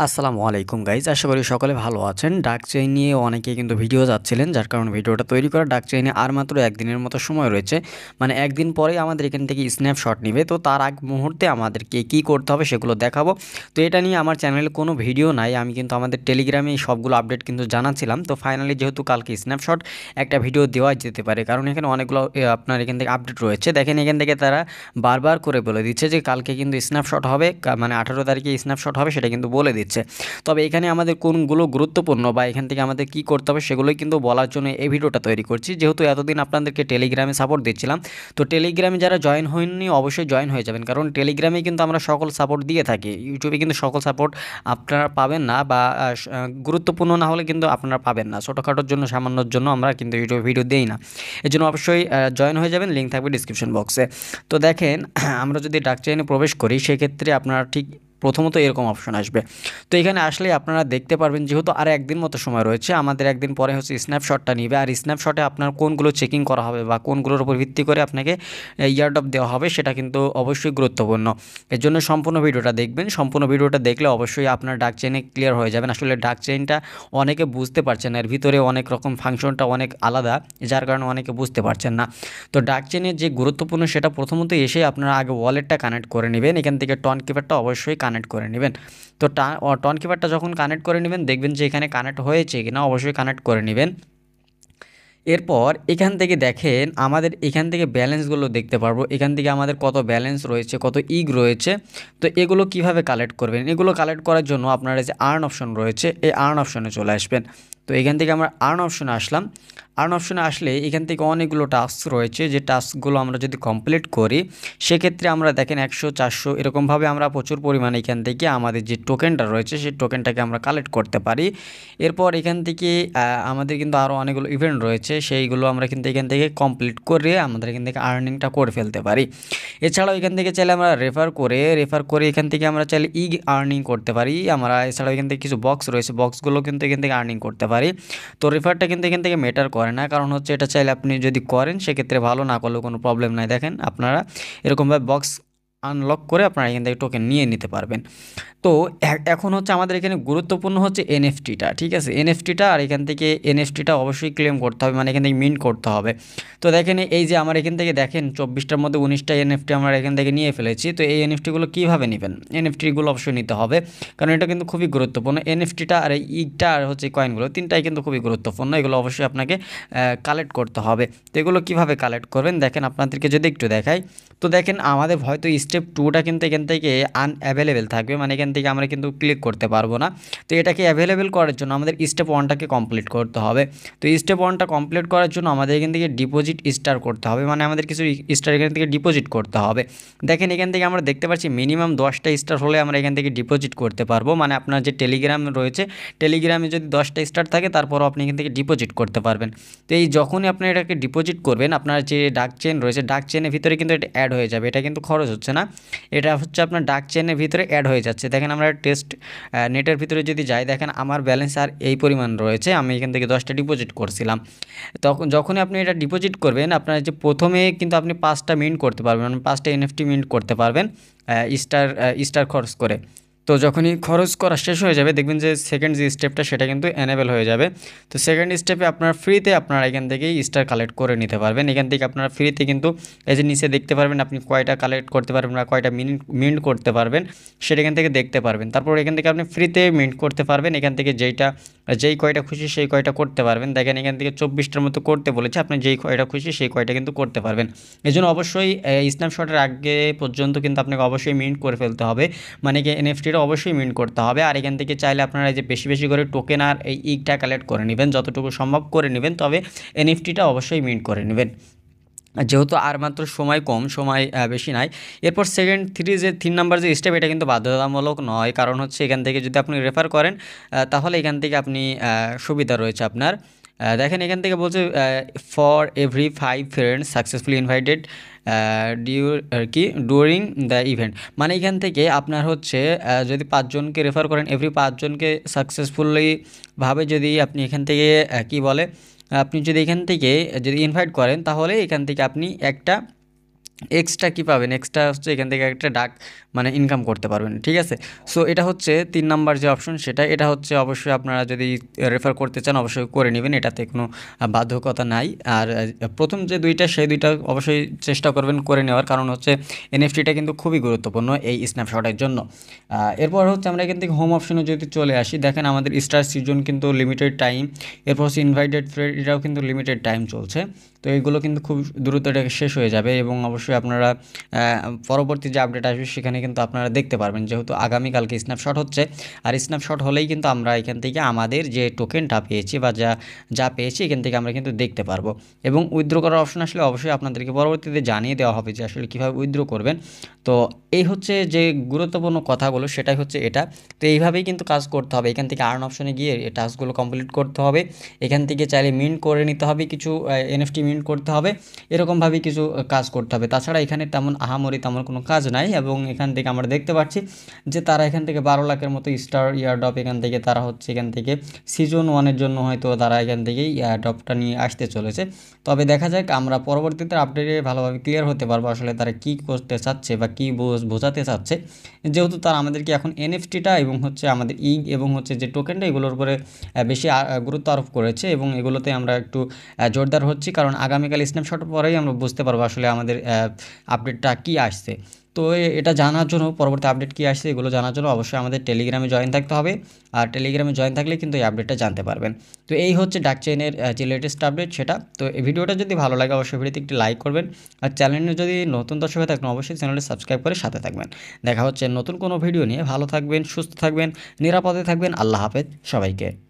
আসসালামু আলাইকুম গাইজ, আশা করি সকলে ভালো আছেন। ডাক চেইন নিয়ে অনেকেই কিন্তু ভিডিও যাচ্ছিলেন, যার কারণে ভিডিওটা তৈরি করা। ডাক চেইনে আর মাত্র একদিনের মতো সময় রয়েছে, মানে একদিন পরে আমাদের এখান থেকে স্ন্যাপশট নেবে। তো তার আগ মুহূর্তে আমাদেরকে কী করতে হবে সেগুলো দেখাবো। তো এটা নিয়ে আমার চ্যানেলে কোনো ভিডিও নাই, আমি কিন্তু আমাদের টেলিগ্রামে এই সবগুলো আপডেট কিন্তু জানাচ্ছিলাম। তো ফাইনালি যেহেতু কালকে স্ন্যাপশট একটা ভিডিও দেওয়া যেতে পারে, কারণ এখানে অনেকগুলো আপনার এখান থেকে আপডেট রয়েছে। দেখেন এখান থেকে তারা বারবার করে বলে দিচ্ছে যে কালকে কিন্তু স্ন্যাপশট হবে, মানে 18 তারিখে স্ন্যাপশট হবে, সেটা কিন্তু বলে দিচ্ছে। তবে এখানে আমাদের কোনগুলো গুরুত্বপূর্ণ বা এখান থেকে আমাদের কি করতে হবে সেগুলোই কিন্তু বলার জন্য এই ভিডিওটা তৈরি করছি। যেহেতু এতদিন আপনাদেরকে টেলিগ্রামে সাপোর্ট দিচ্ছিলাম, তো টেলিগ্রামে যারা জয়েন হয়নি অবশ্যই জয়েন হয়ে যাবেন, কারণ টেলিগ্রামে কিন্তু আমরা সকল সাপোর্ট দিয়ে থাকি। ইউটিউবে কিন্তু সকল সাপোর্ট আপনারা পাবেন না, বা গুরুত্বপূর্ণ না হলে কিন্তু আপনারা পাবেন না। ছোটোখাটোর জন্য, সামান্যর জন্য আমরা কিন্তু ইউটিউবে ভিডিও দিই না। এর জন্য অবশ্যই জয়েন হয়ে যাবেন, লিঙ্ক থাকবে ডিসক্রিপশন বক্সে। তো দেখেন, আমরা যদি ডাক চেইনে প্রবেশ করি সেক্ষেত্রে আপনারা ঠিক প্রথমত এরকম অপশন আসবে। তো এখানে আসলে আপনারা দেখতে পারবেন, যেহেতু আর একদিন মতো সময় রয়েছে, আমাদের একদিন পরে হচ্ছে স্ন্যাপশটটা নিবে। আর স্ন্যাপশটে আপনার কোনগুলো চেকিং করা হবে বা কোনগুলোর উপর ভিত্তি করে আপনাকে ইয়ারড্রপ দেওয়া হবে সেটা কিন্তু অবশ্যই গুরুত্বপূর্ণ। এর জন্য সম্পূর্ণ ভিডিওটা দেখবেন। সম্পূর্ণ ভিডিওটা দেখলে অবশ্যই আপনার ডাক চেইনে ক্লিয়ার হয়ে যাবেন। আসলে ডাক চেইনটা অনেকে বুঝতে পারছেন না, এর ভিতরে অনেক রকম ফাংশনটা অনেক আলাদা, যার কারণে অনেকে বুঝতে পারছেন না। তো ডাক চেইনের যে গুরুত্বপূর্ণ সেটা প্রথমত এসে আপনারা আগে ওয়ালেটটা কানেক্ট করে নেবেন। এখান থেকে টন কিপারটা অবশ্যই কানেক্ট করে নেবেন। তো টন কিপারটা যখন কানেক্ট করে নেবেন, দেখবেন যে এখানে কানেক্ট হয়েছে কিনা, অবশ্যই কানেক্ট করে নেবেন। এরপর এখান থেকে দেখেন, আমাদের এখান থেকে ব্যালেন্সগুলো দেখতে পারবো। এখান থেকে আমাদের কত ব্যালেন্স রয়েছে, কত ইগ রয়েছে। তো এগুলো কিভাবে কালেক্ট করবেন, এগুলো কালেক্ট করার জন্য আপনারা যে আর্ন অপশন রয়েছে, এই আর্ন অপশনে চলে আসবেন। তো এখান থেকে আমরা আর্ন অপশনে আসলাম। আর্ন অপশনে আসলে এখান থেকে অনেকগুলো টাস্ক রয়েছে, যে টাস্কগুলো আমরা যদি কমপ্লিট করি সেক্ষেত্রে আমরা দেখেন 100, 400 এরকমভাবে আমরা প্রচুর পরিমাণে এখান থেকে আমাদের যে টোকেনটা রয়েছে সেই টোকেনটাকে আমরা কালেক্ট করতে পারি। এরপর এখান থেকে আমাদের কিন্তু আরও অনেকগুলো ইভেন্ট রয়েছে, সেইগুলো আমরা কিন্তু এখান থেকে কমপ্লিট করে আমাদের এখান থেকে আর্নিংটা করে ফেলতে পারি। এছাড়াও এখান থেকে চাইলে আমরা রেফার করে এখান থেকে আমরা চাইলে আর্নিং করতে পারি। আমরা এছাড়াও এখান থেকে কিছু বক্স রয়েছে, বক্সগুলো কিন্তু এখান থেকে আর্নিং করতে পারি। তো রেফারটা কিন্তু এখান থেকে ম্যাটার করে না, কারণ হচ্ছে এটা চাইলে আপনি যদি করেন সেক্ষেত্রে ভালো, না করলেও কোনো প্রবলেম নাই। দেখেন আপনারা এরকমভাবে বক্স আনলক করে আপনারা এখান থেকে টোকেন নিয়ে নিতে পারবেন। তো এখন হচ্ছে আমাদের এখানে গুরুত্বপূর্ণ হচ্ছে এনএফটিটা, ঠিক আছে, এনএফটিটা। আর এখান থেকে এনএফটিটা অবশ্যই ক্লেম করতে হবে, মানে এখান থেকে মিন্ট করতে হবে। তো দেখেন এই যে আমার এখান থেকে দেখেন 24টার মধ্যে 19টা এনএফটি আমরা এখান থেকে নিয়ে ফেলেছি। তো এই এনএফটিগুলো কীভাবে নেবেন, এনএফটিগুলো অবশ্যই নিতে হবে, কারণ এটা কিন্তু খুবই গুরুত্বপূর্ণ। এনএফটিটা আর এই ইগটা আর হচ্ছে কয়েনগুলো, তিনটাই কিন্তু খুবই গুরুত্বপূর্ণ। এগুলো অবশ্যই আপনাকে কালেক্ট করতে হবে। তো এগুলো কীভাবে কালেক্ট করবেন দেখেন, আপনাদেরকে যদি একটু দেখাই। তো দেখেন আমাদের হয়তো স্টেপ 2টা কিন্তু এখান থেকে আনঅ্যাভেলেবেল থাকবে, মানে এখান থেকে আমরা কিন্তু ক্লিক করতে পারবো না। তো এটাকে অ্যাভেলেবেল করার জন্য আমাদের স্টেপ 1টাকে কমপ্লিট করতে হবে। তো স্টেপ 1টা কমপ্লিট করার জন্য আমাদের এখান থেকে ডিপোজিট স্টার করতে হবে, মানে আমাদের কিছু স্টার এখান থেকে ডিপোজিট করতে হবে। দেখেন এখান থেকে আমরা দেখতে পাচ্ছি মিনিমাম 10টা স্টার হলে আমরা এখান থেকে ডিপোজিট করতে পারবো। মানে আপনার যে টেলিগ্রাম রয়েছে, টেলিগ্রামে যদি 10টা স্টার থাকে তারপরও আপনি এখান থেকে ডিপোজিট করতে পারবেন। তো এই যখনই আপনি এটাকে ডিপোজিট করবেন, আপনার যে ডাক চেইন রয়েছে, ডাক চেইনের ভিতরে কিন্তু এটা অ্যাড হয়ে যাবে। এটা কিন্তু খরচ হচ্ছে না, এটা হচ্ছে আপনার ডাক চেইনের ভিতরে অ্যাড হয়ে যাচ্ছে। দেখেন আমরা টেস্ট নেটের ভিতরে যদি যাই, দেখেন আমার ব্যালেন্স আর এই পরিমাণ রয়েছে, আমি এখান থেকে 10টা ডিপোজিট করছিলাম। তখন যখনই আপনি এটা ডিপোজিট করবেন, আপনার যে প্রথমে কিন্তু আপনি 5টা মিন্ট করতে পারবেন, মানে 5টা এনএফটি মিন্ট করতে পারবেন স্টার খরচ করে। তো যখনই খরচ করা শেষ হয়ে যাবে, দেখবেন যে সেকেন্ড যে স্টেপটা সেটা কিন্তু এনেবেল হয়ে যাবে। তো সেকেন্ড স্টেপে আপনার ফ্রিতে আপনারা এখান থেকেই স্টার কালেক্ট করে নিতে পারবেন। এখান থেকে আপনারা ফ্রিতে কিন্তু এই যে নিচে দেখতে পারবেন আপনি কয়টা কালেক্ট করতে পারবেন বা কয়টা মিন্ট করতে পারবেন সেটা এখান থেকে দেখতে পারবেন। তারপর এখান থেকে আপনি ফ্রিতে মিন্ট করতে পারবেন, এখান থেকে যেই কয়টা খুশি সেই কয়টা করতে পারবেন। দেখেন এখান থেকে 24টার মতো করতে বলেছে, আপনি যেই কয়টা খুশি সেই কয়টা কিন্তু করতে পারবেন। এই জন্য অবশ্যই স্ন্যাপশটের আগে পর্যন্ত কিন্তু আপনাকে অবশ্যই মিন্ট করে ফেলতে হবে, মানে কি এনএফটিটা অবশ্যই মিন্ট করতে হবে। আর এখান থেকে চাইলে আপনারা যে বেশি বেশি করে টোকেন আর এই ইগটা কালেক্ট করে নেবেন, যতটুকু সম্ভব করে নেবেন, তবে এনএফটিটা অবশ্যই মিন্ট করে নেবেন, যেহেতু আর মাত্র সময় কম, সময় বেশি নাই। এরপর সেকেন্ড 3 নাম্বার যে স্টেপ, এটা কিন্তু বাধ্যতামূলক নয়, কারণ হচ্ছে এখান থেকে যদি আপনি রেফার করেন তাহলে এখান থেকে আপনি সুবিধা রয়েছে আপনার। দেখেন এখান থেকে বলছে for every 5 friends successfully invited during the event, মানে এখান থেকে আপনার হচ্ছে যদি 5জনকে রেফার করেন, এভরি 5জনকে সাকসেসফুলি ভাবে যদি আপনি এখান থেকে আপনি যদি এখান থেকে যদি ইনভাইট করেন, তাহলে এখান থেকে আপনি একটা এক্সট্রা কী পাবেন, এক্সট্রা হচ্ছে এখান থেকে একটা ডাক মানে ইনকাম করতে পারবেন, ঠিক আছে। সো এটা হচ্ছে 3 নাম্বার যে অপশন সেটা, এটা হচ্ছে অবশ্যই আপনারা যদি রেফার করতে চান অবশ্যই করে নেবেন, এটাতে কোনো বাধ্যকতা নাই। আর প্রথম যে 2টা সেই 2টা অবশ্যই চেষ্টা করবেন করে নেওয়ার, কারণ হচ্ছে এনএফটিটা কিন্তু খুবই গুরুত্বপূর্ণ এই স্ন্যাপশটের জন্য। এরপর হচ্ছে আমরা এখান থেকে হোম অপশনে যদি চলে আসি, দেখেন আমাদের স্টার সিজন কিন্তু লিমিটেড টাইম, এরপর হচ্ছে ইনভাইটেড ফ্রেন্ড, এটাও কিন্তু লিমিটেড টাইম চলছে। তো এইগুলো কিন্তু খুব দ্রুত এটা শেষ হয়ে যাবে এবং অবশ্যই আপনারা পরবর্তী যে আপডেট আসবে সেখানে কিন্তু আপনারা দেখতে পারবেন, যেহেতু আগামীকালকে স্ন্যাপশট হচ্ছে। আর স্ন্যাপশট হলেই কিন্তু আমরা এখান থেকে আমাদের যে টোকেনটা পেয়েছি বা যা যা পেয়েছি এখান থেকে আমরা কিন্তু দেখতে পারবো। এবং উইথড্র করার অপশন আসলে অবশ্যই আপনাদেরকে পরবর্তীতে জানিয়ে দেওয়া হবে যে আসলে কীভাবে উইথড্র করবেন। তো এই হচ্ছে যে গুরুত্বপূর্ণ কথাগুলো, সেটাই হচ্ছে এটা। তো এইভাবেই কিন্তু কাজ করতে হবে, এখান থেকে আর্ন অপশনে গিয়ে এই টাস্কগুলো কমপ্লিট করতে হবে। এখান থেকে চাইলে মিন্ট করে নিতে হবে, কিছু এনএফটি মিন্ট করতে হবে, এরকমভাবেই কিছু কাজ করতে হবে। তাছাড়া এখানে তেমন আহামরি তেমন কোনো কাজ নাই। এবং এখান থেকে আমরা দেখতে পাচ্ছি যে তারা এখান থেকে 12 লাখের মতো স্টার ইয়ারড্রপ এখান থেকে তারা হচ্ছে এখান থেকে সিজন 1-এর জন্য হয়তো তারা এখান থেকেই ইয়ারড্রপটা নিয়ে আসতে চলেছে। তবে দেখা যাক, আমরা পরবর্তীতে আপডেটে ভালোভাবে ক্লিয়ার হতে পারবো আসলে তারা কী করতে চাচ্ছে বা কী বোঝাতে চাচ্ছে। যেহেতু তারা আমাদেরকে এখন এনএফটিটা এবং হচ্ছে আমাদের এবং হচ্ছে যে টোকেনটা এগুলোর উপরে বেশি গুরুত্ব আরোপ করেছে এবং এগুলোতে আমরা একটু জোরদার হচ্ছি, কারণ আগামীকাল স্ন্যাপশটের পরেই আমরা বুঝতে পারবো আসলে আমাদের আপডেটটা কী আসছে। তো এটা জানার জন্য, পরবর্তী আপডেট কী আসছে এগুলো জানার জন্য অবশ্যই আমাদের টেলিগ্রামে জয়েন থাকতে হবে। আর টেলিগ্রামে জয়েন থাকলে কিন্তু এই আপডেটটা জানতে পারবেন। তো এই হচ্ছে ডাকচেইনের যে লেটেস্ট আপডেট সেটা। তো এই ভিডিওটা যদি ভালো লাগে অবশ্যই ভিডিওতে একটি লাইক করবেন। আর চ্যানেলে যদি নতুন দর্শক হয়ে থাকেন অবশ্যই চ্যানেলটি সাবস্ক্রাইব করে সাথে থাকবেন। দেখা হচ্ছে নতুন কোনো ভিডিও নিয়ে। ভালো থাকবেন, সুস্থ থাকবেন, নিরাপদে থাকবেন। আল্লাহ হাফেজ সবাইকে।